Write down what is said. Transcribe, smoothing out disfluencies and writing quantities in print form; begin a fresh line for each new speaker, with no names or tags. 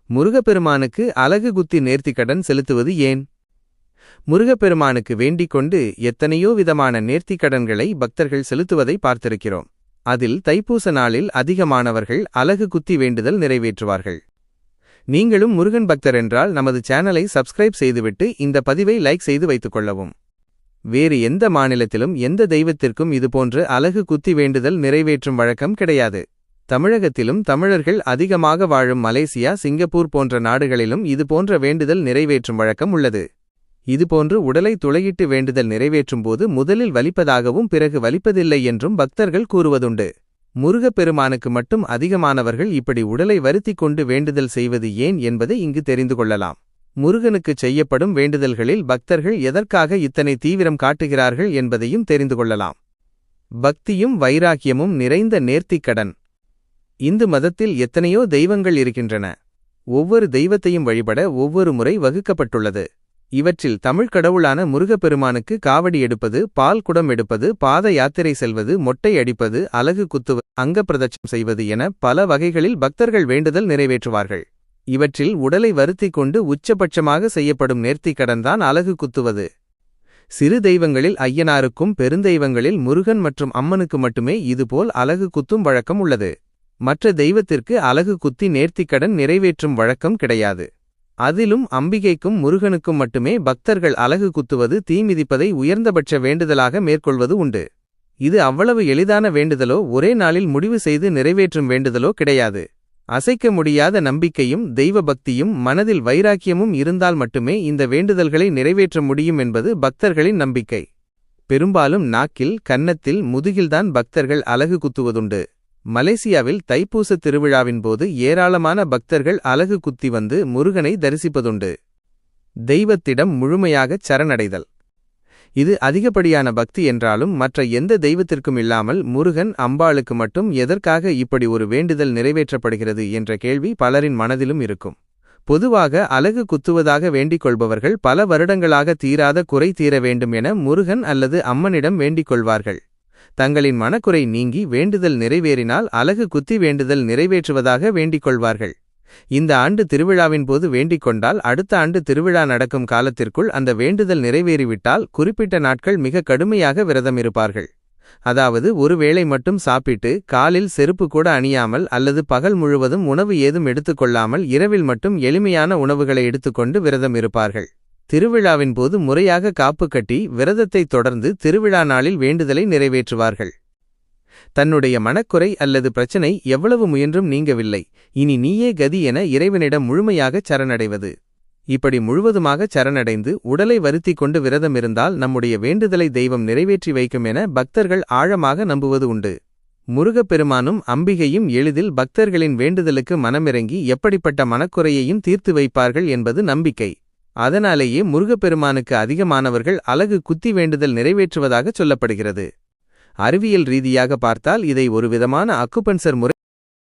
முருகப்பெருமானுக்கு அலகு குத்தி நேர்த்திக்கடன் செலுத்துவது ஏன்? முருகப்பெருமானுக்கு வேண்டிக் கொண்டு எத்தனையோ விதமான நேர்த்திக்கடன்களை பக்தர்கள் செலுத்துவதை பார்த்திருக்கிறோம். அதில் தைப்பூச நாளில் அதிகமானவர்கள் அலகு குத்தி வேண்டுதல் நிறைவேற்றுவார்கள். நீங்களும் முருகன் பக்தர் என்றால் நமது சேனலை சப்ஸ்கிரைப் செய்துவிட்டு இந்த பதிவை லைக் செய்து வைத்துக் கொள்ளவும். வேறு எந்த மாநிலத்திலும் எந்த தெய்வத்திற்கும் இதுபோன்று அலகு குத்தி வேண்டுதல் நிறைவேற்றும் வழக்கம் கிடையாது. தமிழகத்திலும் தமிழர்கள் அதிகமாக வாழும் மலேசியா, சிங்கப்பூர் போன்ற நாடுகளிலும் இதுபோன்ற வேண்டுதல் நிறைவேற்றும் வழக்கம் உள்ளது. இதுபோன்று உடலை துளையிட்டு வேண்டுதல் நிறைவேற்றும் போது முதலில் வலிப்பதாகவும் பிறகு வலிப்பதில்லை என்றும் பக்தர்கள் கூறுவதுண்டு. முருகப்பெருமானுக்கு மட்டும் அதிகமானவர்கள் இப்படி உடலை வருத்திக் கொண்டு வேண்டுதல் செய்வது ஏன் என்பதை இங்கு தெரிந்து கொள்ளலாம். முருகனுக்குச் செய்யப்படும் வேண்டுதல்களில் பக்தர்கள் எதற்காக இத்தனை தீவிரம் காட்டுகிறார்கள் என்பதையும் தெரிந்து கொள்ளலாம். பக்தியும் வைராக்கியமும் நிறைந்த நேர்த்திக்கடன். இந்து மதத்தில் எத்தனையோ தெய்வங்கள் இருக்கின்றன. ஒவ்வொரு தெய்வத்தையும் வழிபட ஒவ்வொரு முறை வகுக்கப்பட்டுள்ளது. இவற்றில் தமிழ் கடவுளான முருகப்பெருமானுக்கு காவடி எடுப்பது, பால் குடம் எடுப்பது, பாத யாத்திரை செல்வது, மொட்டை அடிப்பது, அலகு குத்துவது, அங்கப்பிரதட்சம் செய்வது என பல வகைகளில் பக்தர்கள் வேண்டுதல் நிறைவேற்றுவார்கள். இவற்றில் உடலை வருத்திக் கொண்டு உச்சபட்சமாக செய்யப்படும் நேர்த்திக்கடன்தான் அலகு குத்துவது. சிறு தெய்வங்களில் ஐயனாருக்கும் பெருந்தெய்வங்களில் முருகன் மற்றும் அம்மனுக்கு மட்டுமே இதுபோல் அலகு குத்தும் வழக்கம் உள்ளது. மற்ற தெய்வத்திற்கு அலகு குத்தி நேர்த்திக்கடன் நிறைவேற்றும் வழக்கம் கிடையாது. அதிலும் அம்பிகைக்கும் முருகனுக்கும் மட்டுமே பக்தர்கள் அலகு குத்துவது, தீமிதிப்பதை உயர்ந்தபட்ச வேண்டுதலாக மேற்கொள்வது உண்டு. இது அவ்வளவு எளிதான வேண்டுதலோ, ஒரே நாளில் முடிவு செய்து நிறைவேற்றும் வேண்டுதலோ கிடையாது. அசைக்க முடியாத நம்பிக்கையும் தெய்வ பக்தியும் மனதில் வைராக்கியமும் இருந்தால் மட்டுமே இந்த வேண்டுதல்களை நிறைவேற்ற முடியும் என்பது பக்தர்களின் நம்பிக்கை. பெரும்பாலும் நாக்கில், கன்னத்தில், முதுகில்தான் பக்தர்கள் அலகு குத்துவதுண்டு. மலேசியாவில் தைப்பூச திருவிழாவின் போது ஏராளமான பக்தர்கள் அலகு குத்தி வந்து முருகனை தரிசிப்பதுண்டு. தெய்வத்திடம் முழுமையாகச் சரணடைதல். இது அதிகப்படியான பக்தி என்றாலும் மற்ற எந்த தெய்வத்திற்கும் இல்லாமல் முருகன், அம்பாளுக்கு மட்டும் எதற்காக இப்படி ஒரு வேண்டுதல் நிறைவேற்றப்படுகிறது என்ற கேள்வி பலரின் மனதிலும் இருக்கும். பொதுவாக அலகு குத்துவதாக வேண்டிக் கொள்பவர்கள் பல வருடங்களாக தீராத குறை தீர வேண்டும் என முருகன் அல்லது அம்மனிடம் வேண்டிக் கொள்வார்கள். தங்களின் மனக்குறை நீங்கி வேண்டுதல் நிறைவேறினால் அலகு குத்தி வேண்டுதல் நிறைவேற்றுவதாக வேண்டிக் கொள்வார்கள். இந்த ஆண்டு திருவிழாவின் போது வேண்டிக் கொண்டால் அடுத்த ஆண்டு திருவிழா நடக்கும் காலத்திற்குள் அந்த வேண்டுதல் நிறைவேறிவிட்டால் குறிப்பிட்ட நாட்கள் மிக கடுமையாக விரதம் இருப்பார்கள். அதாவது ஒரு வேளை மட்டும் சாப்பிட்டு காலில் செருப்பு கூட அணியாமல் அல்லது பகல் முழுவதும் உணவு ஏதும் எடுத்துக்கொள்ளாமல் இரவில் மட்டும் எளிமையான உணவுகளை எடுத்துக்கொண்டு விரதம் இருப்பார்கள். திருவிழாவின் போது முறையாக காப்பு கட்டி விரதத்தை தொடர்ந்து திருவிழா நாளில் வேண்டுதலை நிறைவேற்றுவார்கள். தன்னுடைய மனக்குறை அல்லது பிரச்சனை எவ்வளவு முயன்றும் நீங்கவில்லை, இனி நீயே கதி என இறைவனிடம் முழுமையாகச் சரணடைவது. இப்படி முழுவதுமாகச் சரணடைந்து உடலை வருத்திக் கொண்டு விரதம் இருந்தால் நம்முடைய வேண்டுதலை தெய்வம் நிறைவேற்றி வைக்கும் என பக்தர்கள் ஆழமாக நம்புவது உண்டு. முருகப்பெருமானும் அம்பிகையும் எளிதில் பக்தர்களின் வேண்டுதலுக்கு மனமிறங்கி எப்படிப்பட்ட மனக்குறையையும் தீர்த்து வைப்பார்கள் என்பது நம்பிக்கை. அதனாலேயே முருகப்பெருமானுக்கு அதிகமானவர்கள் அலகு குத்தி வேண்டுதல் நிறைவேற்றுவதாக சொல்லப்படுகிறது. அறிவியல் ரீதியாக பார்த்தால் இதை ஒரு விதமான அக்குபஞ்சர் முறை